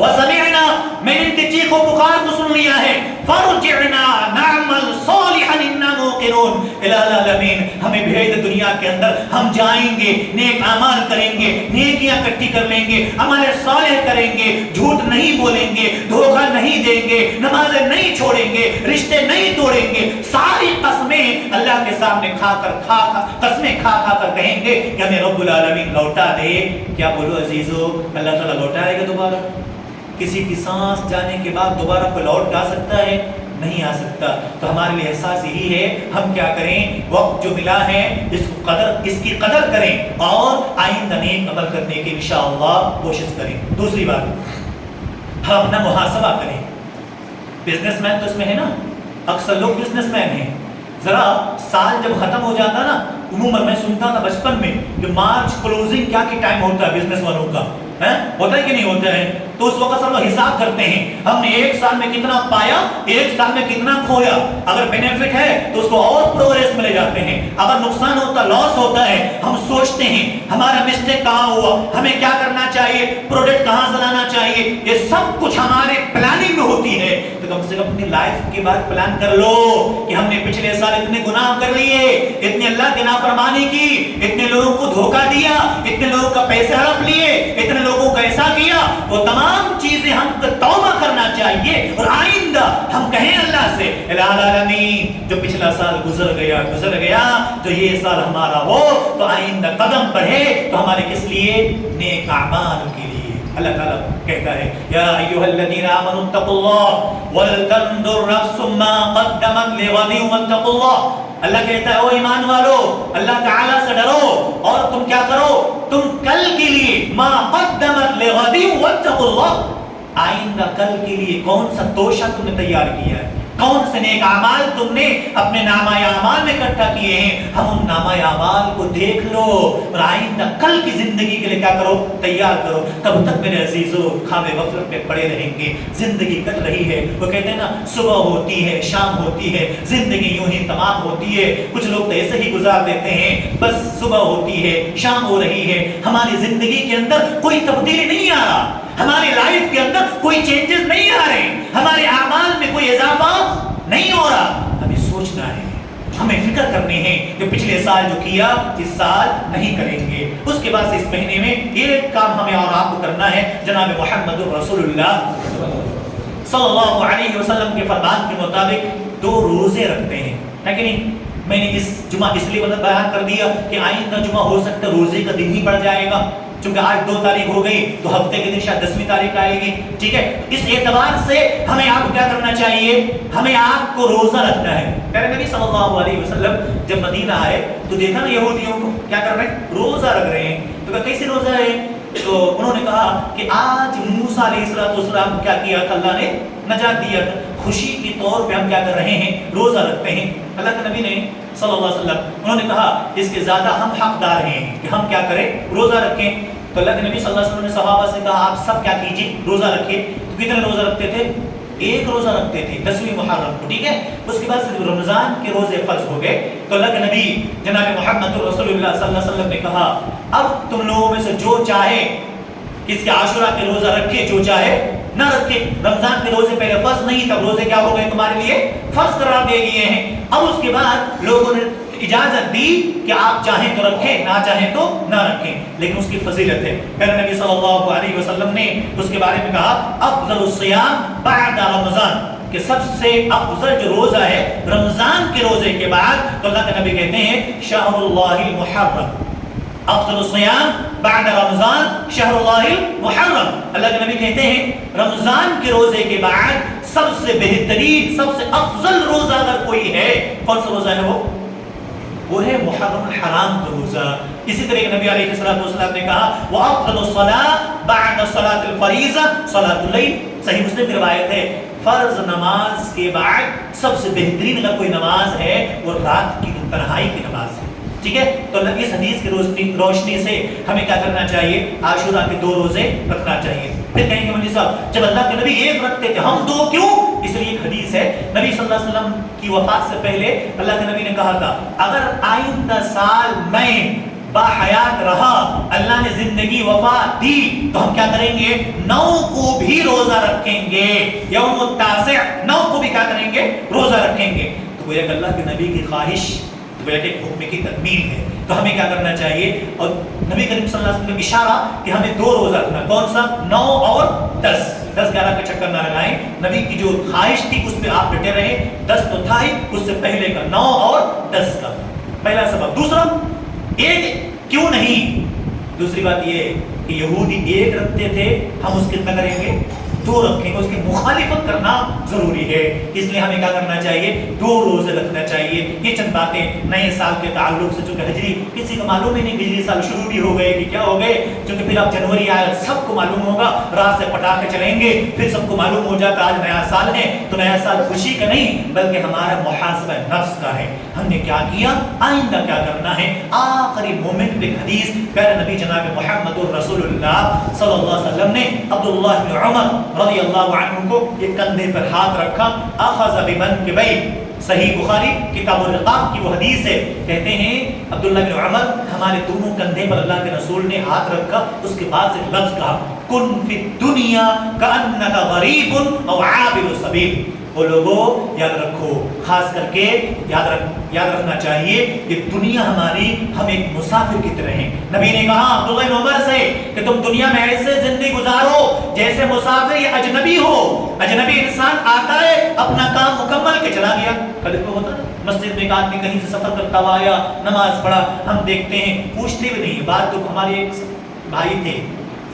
وسمعنا میں نے ان کی چیخ و پکار کو سن لیا ہے فرجعنا نعمل صالحا انا موقنون الہ العالمین ہمیں بھیج دے دنیا کے اندر ہم جائیں گے نیک اعمال کریں گے نیکیاں اکٹھی کر لیں گے عمل صالح کریں گے جھوٹ نہیں بولیں گے دھوکہ نہیں دیں گے نمازیں نہیں چھوڑیں گے رشتے نہیں توڑیں گے ساری قسمیں اللہ کے سامنے قسمیں کھا کر کہیں گے کہ ہمیں رب العالمین لوٹا دے کیا بولو عزیزو اللہ تعالیٰ لوٹائے گا دوبارہ کسی کی سانس جانے کے بعد دوبارہ کوئی لوٹ کے آ سکتا ہے نہیں آ سکتا تو ہمارے لیے احساس یہی ہے ہم کیا کریں وقت جو ملا ہے اس کی قدر کریں اور آئندہ نیک عمل کرنے کی انشاءاللہ کوشش کریں دوسری بات ہم اپنا محاسبہ کریں بزنس مین تو اس میں ہے نا اکثر لوگ بزنس مین ہیں ذرا سال جب ختم ہو جاتا نا عموماً میں سنتا تھا بچپن میں کہ مارچ کلوزنگ کیا کی ٹائم ہوتا ہے بزنس والوں کا ہوتا ہے کہ نہیں ہوتا ہے تو اس وقت سب لوگ حساب کرتے ہیں ہم نے ایک سال میں کتنا پایا ایک سال میں کتنا کھویا اگر بینیفٹ ہے تو اس کو اور پروگریس ملے جاتے ہیں اگر نقصان ہوتا لاس ہوتا ہے ہم سوچتے ہیں ہمارا مسٹیک کہاں ہوا ہمیں کیا کرنا چاہیے پروڈکٹ کہاں سے لانا چاہیے یہ سب کچھ ہمارے پلاننگ میں ہوتی ہے تو کم سے کم اپنی لائف کے بعد پلان کر لو کہ ہم نے پچھلے سال اتنے گناہ کر لیے اتنے اللہ کی نافرمانی کی اتنے لوگوں کو دھوکہ دیا اتنے لوگوں کا پیسے ہڑپ لیے اتنے لوگوں کا ایسا کیا وہ تمام چیزیں ہم کو توبہ کرنا چاہیے اور آئندہ ہم کہیں اللہ سے الہ العالمین جو پچھلا سال گزر گیا جو یہ سال ہمارا ہو تو آئندہ قدم بڑھے تو ہمارے کس لیے نیک اعمال کے لیے اللہ تعالیٰ کہتا ہے یا ایھا الذین آمنوا اتقوا اللہ ولتنظر نفس ما قدمت لغد واتقوا اللہ اللہ کہتا ہے او ایمان والو اللہ تعالیٰ سے ڈرو اور تم کیا کرو تم کل کے لیے ما قدمت لغد واتقوا اللہ آئندہ کل کے لیے کون سا توشہ تم نے تیار کیا ہے کون سے نیک اعمال تم نے اپنے نامہ اعمال میں اکٹھا کیے ہیں ہم ان نامہ اعمال کو دیکھ لو اور آئندہ کل کی زندگی کے لیے کیا کرو تیار کرو تب تک میرے عزیزو خواب غفلت میں پڑے رہیں گے زندگی کٹ رہی ہے وہ کہتے ہیں نا صبح ہوتی ہے شام ہوتی ہے زندگی یوں ہی تمام ہوتی ہے کچھ لوگ تو ایسے ہی گزار دیتے ہیں بس صبح ہوتی ہے شام ہو رہی ہے ہماری زندگی کے اندر کوئی تبدیلی نہیں آ رہا ہماری لائف کے اندر کوئی چینجز نہیں آ رہے ہمارے اعمال میں کوئی اضافہ نہیں ہو رہا ہمیں سوچنا ہے ہمیں فکر کرنی ہے کہ پچھلے سال جو کیا اس سال نہیں کریں گے اس کے بعد اس مہینے میں ایک کام ہمیں اور آپ کو کرنا ہے جناب محمد رسول اللہ صلی اللہ علیہ وسلم کے فرمان کے مطابق 2 روزے رکھتے ہیں ہے کہ نہیں میں نے اس جمعہ اس لیے بیان کر دیا کہ آئندہ جمعہ ہو سکتا ہے روزے کا دن ہی پڑ جائے گا چونکہ آج 2 تاریخ ہو گئی تو ہفتے کے دن شاید 10ویں تاریخ آئے گی ٹھیک ہے اس اعتبار سے ہمیں آپ کو کیا کرنا چاہیے ہمیں آپ کو روزہ رکھنا ہے پیارے نبی صلی اللہ علیہ وسلم جب مدینہ آئے تو دیکھا نا یہودیوں کو کیا کر رہے ہیں روزہ رکھ رہے ہیں تو کہا کیسے روزہ ہے تو انہوں نے کہا کہ آج موسیٰ علیہ السلام کیا کیا تھا اللہ نے نجات دیا تھا خوشی کے طور پہ ہم کیا کر رہے ہیں روزہ رکھتے ہیں اللہ کے نبی نے صلی اللہ علیہ وسلم انہوں نے کہا اس کے زیادہ ہم حقدار ہیں کہ ہم کیا کریں روزہ رکھیں تو اللہ کے نبی صلی اللہ علیہ وسلم نے صحابہ سے کہا آپ سب کیا کیجیے روزہ رکھیے تو کتنے روزہ رکھتے تھے 1 روزہ رکھتے تھے 10ویں محرم کو ٹھیک ہے اس کے بعد صرف رمضان کے روزے فرض ہو گئے تو اللہ کے نبی جناب محمد رسول اللہ صلی اللہ علیہ وسلم نے کہا اب تم لوگوں میں سے جو چاہے کس کے عاشورہ کے روزہ رکھے جو چاہے نہ رکھے رمضان کے روزے پہلے فرض نہیں تب روزے کیا ہو گئے تمہارے لیے فرض قرار دے دیے ہیں اب اس کے بعد لوگوں نے اجازت دی کہ آپ چاہیں تو رکھیں نہ چاہیں تو نہ رکھیں لیکن اس کی فضیلت ہے پھر نبی صلی اللہ علیہ وسلم نے اس کے بارے میں کہا افضل الصیام بعد رمضان کہ سب سے افضل جو روزہ ہے رمضان کے روزے کے بعد تو اللہ کے نبی کہتے ہیں شہر اللہ المحرم افضل الصیام بعد رمضان شہر اللہ المحرم اللہ کے نبی کہتے ہیں رمضان کے روزے کے بعد سب سے بہترین سب سے افضل روزہ اگر کوئی ہے کون سا روزہ ہے وہ ہے محرم الحرام کا روزہ اسی طرح نبی علیہ السلام نے کہا وَأَفْضَلُ الصَّلَاةِ بَعْدَ صَلَاةِ الْفَرِيضَةِ صَلَاةُ اللَّيْلِ صحیح مسلم کی روایت ہے فرض نماز کے بعد سب سے بہترین اگر کوئی نماز ہے وہ رات کی تنہائی کی نماز ہے ٹھیک ہے تو اس حدیث کی روشنی سے ہمیں کیا کرنا چاہیے عاشورہ کے 2 روزے رکھنا چاہیے پھر کہیں گے مولوی صاحب جب اللہ کے نبی 1 رکھتے تھے ہم 2 کیوں اس لیے ایک حدیث ہے نبی صلی اللہ علیہ وسلم کی وفات سے پہلے اللہ کے نبی نے کہا تھا اگر آئندہ سال میں باحیات رہا, اللہ نے زندگی وفا دی, تو ہم کیا کریں گے؟ 9 کو بھی روزہ رکھیں گے. یوم التاسع 9 کو بھی کیا کریں گے؟ روزہ رکھیں گے. تو وہ ایک اللہ کے نبی کی خواہش, تو ایک حکم کی تکمیل ہے. تو ہمیں کیا کرنا چاہیے؟ اور نبی کریم صلی اللہ علیہ وسلم نے اشارہ کہ ہمیں 2 روزہ رکھنا. کون سا؟ 9 اور 10. 10-11 کا چکر نہ لگائیں. نبی کی جو خواہش تھی اس پہ آپ ڈٹے رہے. 10 تو تھا ہی, اس سے پہلے کا 9 اور 10 کا. پہلا سبب. دوسرا, ایک کیوں نہیں؟ دوسری بات یہ ہے کہ یہودی ایک رکھتے تھے, ہم اس کتنا کریں گے؟ 2 رکھیں گے. اس کی مخالفت کرنا ضروری ہے, اس لیے ہمیں کیا کرنا چاہیے؟ 2 روزے رکھنا چاہیے. یہ چند باتیں نئے سال کے تعلق سے, چونکہ ہجری کسی کو معلوم ہی نہیں ہجری سال شروع بھی ہو گئے کہ کیا ہو گئے, چونکہ پھر اب جنوری آیا, سب کو معلوم ہوگا, رات سے پٹاخے چلیں گے, پھر سب کو معلوم ہو جاتا آج نیا سال ہے. تو نیا سال خوشی کا نہیں بلکہ ہمارا محاسبہ نفس کا ہے. ہم نے کیا کیا, آئندہ کیا کرنا ہے. آخری مومنٹ پہ حدیث پیارے نبی جناب محمد الرسول اللہ صلی اللہ علیہ وسلم نے عبداللہ بن عمر رضی اللہ عنہ کو یہ کندھے پر ہاتھ رکھا. اخذ بمنکبیہ, صحیح بخاری کتاب الرقاق کی وہ حدیث ہے. کہتے ہیں عبداللہ بن عمر, ہمارے دونوں کندھے پر اللہ کے رسول نے ہاتھ رکھا. اس کے بعد سے لفظ کہا, کن فی الدنیا کأنک غریب او عابر سبیل. وہ لوگوں یاد رکھو, خاص کر کے یاد رکھنا چاہیے کہ دنیا ہماری, ہم ایک مسافر کی طرح ہیں. نبی نے کہا عبداللہ بن عمر سے کہ تم دنیا میں ایسے زندگی گزارو جیسے مسافر یا اجنبی ہو. اجنبی انسان آتا ہے, اپنا کام مکمل کے چلا گیا. کبھی کو ہوتا ہے مسجد میں ایک آدمی کہیں سے سفر کرتا ہوا آیا, نماز پڑھا, ہم دیکھتے ہیں, پوچھتے بھی نہیں. بات تو ہمارے ایک بھائی تھے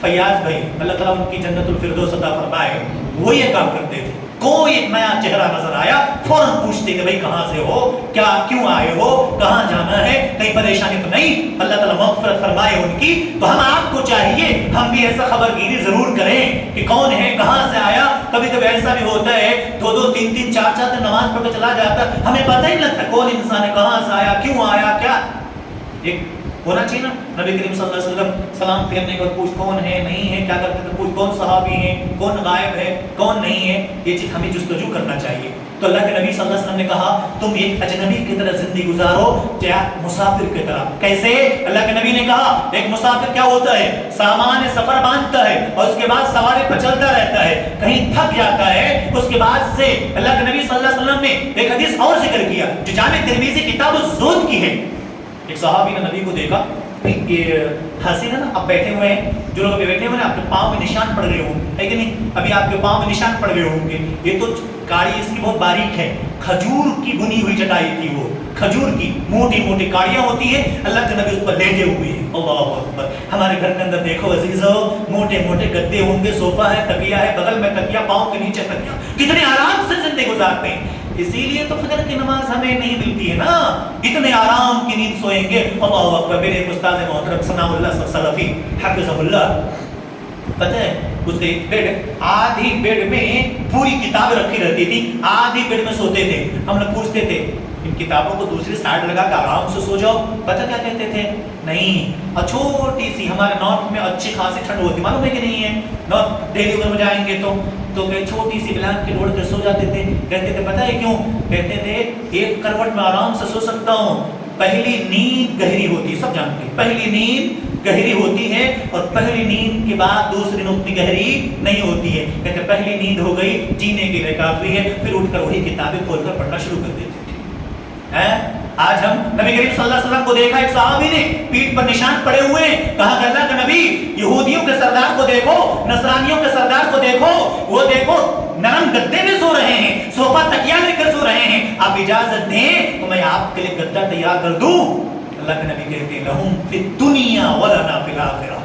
فیاض بھائی, اللہ تعالیٰ ان کی جنت الفردوس عطا فرمائے, وہ یہ کام کرتے تھے. کوئی ایک نیا چہرہ نظر آیا فوراً پوچھتے کہ بھائی کہاں سے ہو, کیا کیوں آئے ہو, کہاں جانا ہے, کہیں پریشانی تو نہیں, اللہ تعالیٰ مغفرت فرمائے ان کی. تو ہم آپ کو چاہیے ہم بھی ایسا خبرگیری ضرور کریں کہ کون ہے, کہاں سے آیا. کبھی کبھی ایسا بھی ہوتا ہے 2-2, 3-3, 4-4 دن نماز پڑھ کے چلا جاتا ہے, ہمیں پتہ ہی نہیں لگتا کون انسان ہے, کہاں سے آیا, کیوں آیا, کیا. ایک ہونا چاہیے نا. نبی کریم صلی اللہ علیہ وسلم سلام پھیرنے کے بعد پوچھ کون ہے, نہیں ہے, کیا کرتے تھے, پوچھ کون صحابی ہیں, کون غائب ہے, کون نہیں ہے. یہ چیز ہمیں جستجو کرنا چاہیے. تو اللہ کے نبی صلی اللہ علیہ وسلم نے کہا تم ایک اجنبی کی طرح زندگی گزارو یا مسافر کی طرح. کیسے؟ اللہ کے نبی نے کہا ایک مسافر کیا ہوتا ہے, سامان سفر باندھتا ہے اور اس کے بعد سواری پر چلتا رہتا ہے, کہیں تھک جاتا ہے, اس کے بعد سے اللہ کے نبی صلی اللہ علیہ وسلم نے ایک حدیث اور ذکر کیا جو جامع ترمذی کتاب الزہد کی ہے. ایک صحابی نے نبی کو دیکھا, حسین ہے نا, آپ بیٹھے ہوئے ہیں, جو لوگ ابھی بیٹھے ہوئے ہیں آپ کے پاؤں میں نشان پڑ گئے ہوں گے, ہے کہ نہیں, ابھی آپ کے پاؤں میں نشان پڑ گئے ہوں گے. یہ تو کاڑی اس کی بہت باریک ہے, کھجور کی بنی ہوئی چٹائی تھی, وہ کھجور کی موٹی موٹی کاڑیاں ہوتی ہیں, اللہ کے نبی اس پر لیٹے ہوئے ہیں. اللہ اکبر. ہمارے گھر کے اندر دیکھو عزیزو, موٹے موٹے گدے ہوں گے, صوفہ ہے, تکیہ ہے, بغل میں تکیہ, پاؤں کے نیچے تکیہ, کتنے آرام سے زندگی گزارتے ہیں. اسی لیے تو فجر کی نماز ہمیں نہیں ملتی ہے نا, اتنے آرام کی نیند سوئیں گے. اللہ اکبر. میرے استاد محترم ثناء اللہ سلفی حفظہ اللہ, پتہ ہے اس کے بیڈ, آدھی بیڈ میں پوری کتابیں رکھی رہتی تھی, آدھی بیڈ میں سوتے تھے. ہم لوگ پوچھتے تھے ان کتابوں کو دوسری سائڈ لگا کے آرام سے سو جاؤ. پتہ کیا کہتے تھے, نہیں, اور چھوٹی سی, ہمارے نارتھ میں اچھی خاصی ٹھنڈ ہوتی, معلوم ہے کہ نہیں ہے, نارتھ دہلی میں جائیں گے تو چھوٹی سی بلینکٹ اوڑھ کے سو جاتے تھے. کہتے تھے پتہ ہے کیوں, کہتے تھے ایک کروٹ میں آرام سے سو سکتا ہوں. پہلی نیند گہری ہوتی ہے, سب جانتے ہیں پہلی نیند گہری ہوتی ہے, اور پہلی نیند کے بعد دوسری نیند اتنی گہری نہیں ہوتی ہے. کہتے پہلی نیند ہو گئی, جینے کے لیے کافی ہے, پھر اٹھ کر وہی کتابیں کھول کر پڑھنا شروع کر دیتے تھے. آج ہم نبی کریم صلی اللہ علیہ وسلم کو دیکھا, ایک صحابی نے پیٹھ پر نشان پڑے ہوئے ہیں, کہا کہ اللہ کا نبی یہودیوں کے سردار کو دیکھو, نصرانیوں کے سردار کو دیکھو, وہ دیکھو نرم گدے میں سو رہے ہیں, صوفہ تکیہ لے کر سو رہے ہیں, آپ اجازت دیں تو میں آپ کے لیے گدا تیار کر دوں. اللہ کے نبی کہتے ہیں لہم فی الدنیا ولنا فی الاخرہ.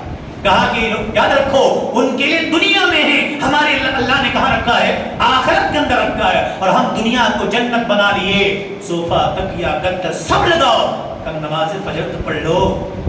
کہا کہ یاد رکھو ان کے لیے دنیا میں ہے, ہمارے اللہ نے کہاں رکھا ہے, آخرت کے اندر رکھا ہے, اور ہم دنیا کو جنت بنا لیے. صوفہ تکیہ گدا سب لگاؤ, کم نماز فجر تو پڑھ لو,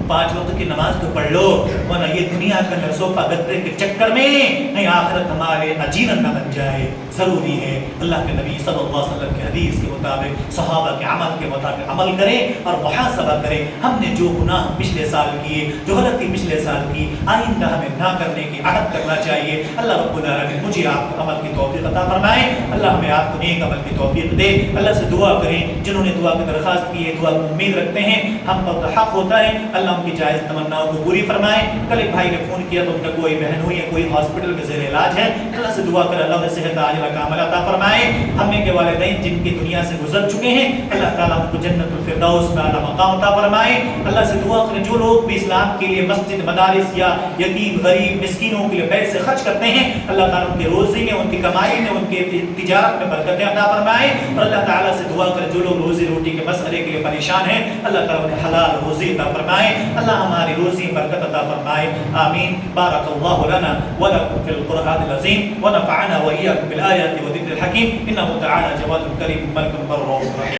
5 وقت کی نماز تو پڑھ لو, ورنہ یہ دنیا کے اندر صوفہ گدے کے چکر میں نہیں آخرت ہمارے اجیرن نہ بن جائے. ضروری ہے اللہ کے نبی صلی اللہ علیہ وسلم کے حدیث کے مطابق, صحابہ کے عمل کے مطابق عمل کریں اور محاسبہ کریں. ہم نے جو گناہ پچھلے سال کیے, جو غلطی پچھلے سال کی, آئندہ ہمیں نہ کرنے کی عہد کرنا چاہیے. اللہ رب العالمین مجھے آپ کو عمل کی توفیق عطا فرمائے, اللہ ہمیں آپ کو نیک عمل کی توفیق دے. اللہ سے دعا کریں, جنہوں نے دعا کی درخواست کی ہے, دعا کی امید رکھتے ہیں ہم پر حق ہوتا ہے، اللہ ان کی جائز تمناؤں کو پوری فرمائے۔ کل ایک بھائی نے فون کیا تو ان کا کوئی بہن ہوئی ہے، کوئی ہاسپٹل میں زیر علاج ہے، اللہ سے دعا کر اللہ انہیں صحت عاجلہ کاملہ عطا فرمائے۔ ہم نے کے والدین جن کی دنیا سے گزر چکے ہیں اللہ تعالیٰ ان کو جنت الفردوس میں اعلیٰ مقام عطا فرمائے۔ اللہ سے دعا کریں جو لوگ بھی اسلام کے لیے مسجد، مدارس یا یتیم، غریب، مسکینوں کے لیے پیسے خرچ کرتے ہیں اللہ تعالیٰ ان کی روزی میں، ان کی کمائی میں، ان کی تجارت میں برکتیں عطا فرمائے۔ اور اللہ تعالیٰ سے دعا کریں جو لوگ روزی روٹی کے مسئلے کے لیے پریشان ہیں اللہ تعالیٰ انہیں حلال روزی عطا فرمائے، اللہ ہماری روزی برکت عطا فرمائے، آمین۔ بارک اللہ لنا ولکم فی القرآن العظیم ونفعنا وإياکم بالآیات والذکر الحکیم، انہ تعالی جواد کریم ملک بر رؤوف رحیم۔